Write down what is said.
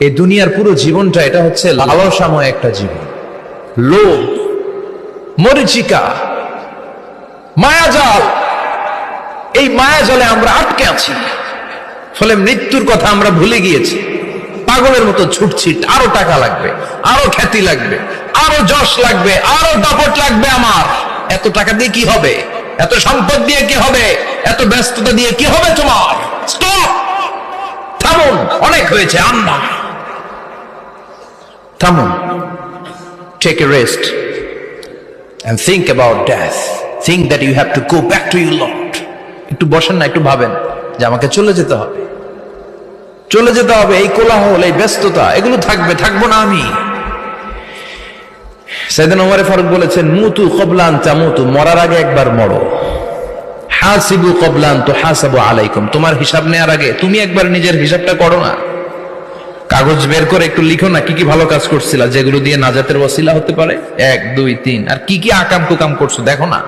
এই দুনিয়ার পুরো জীবনটা এটা হচ্ছে লালসাময় একটা জীবন, লোভ, মরিচিকা, মায়াজাল। এই মায়াজালে আমরা আটকে আছি, ফলে মৃত্যুর কথা আমরা ভুলে গিয়েছি। পাগলের মতো ছুটছি, আরো টাকা লাগবে, আরো খ্যাতি লাগবে, আরো যশ লাগবে, আরো দাপট লাগবে। আমার এত টাকা দিয়ে কি হবে? এত সম্পদ দিয়ে কি হবে? এত ব্যস্ততা দিয়ে কি হবে? তোমার স্টপ, থামুন, অনেক হয়েছে। আম্মা থামুন, take a rest and think about death. Think that you have to go back to your Lord. একটু বসেন না, একটু ভাবেন যে আমাকে চলে যেতে হবে, চলে যেতে হবে। এই কোলাহল, এই ব্যস্ততা, এগুলো থাকবে, থাকবো না আমি। সাইয়েদনা ওমর ফারুক বলেছেন, মুতু ক্বাবলা আন তামুতু, মরার আগে একবার মরো। হাসিবু ক্বাবলা আন তুহাসাবু আলাইকুম, তোমার হিসাব নেওয়ার আগে তুমি একবার নিজের হিসাবটা করো না। কাগজ বের করে একটু লিখো না কি কি ভালো কাজ করছিলা, যেগুলো দিয়ে নাজাতের ওয়াসিলা হতে পারে। 1 2 3, আর কি কি আকাম কুকাম করছো দেখো না।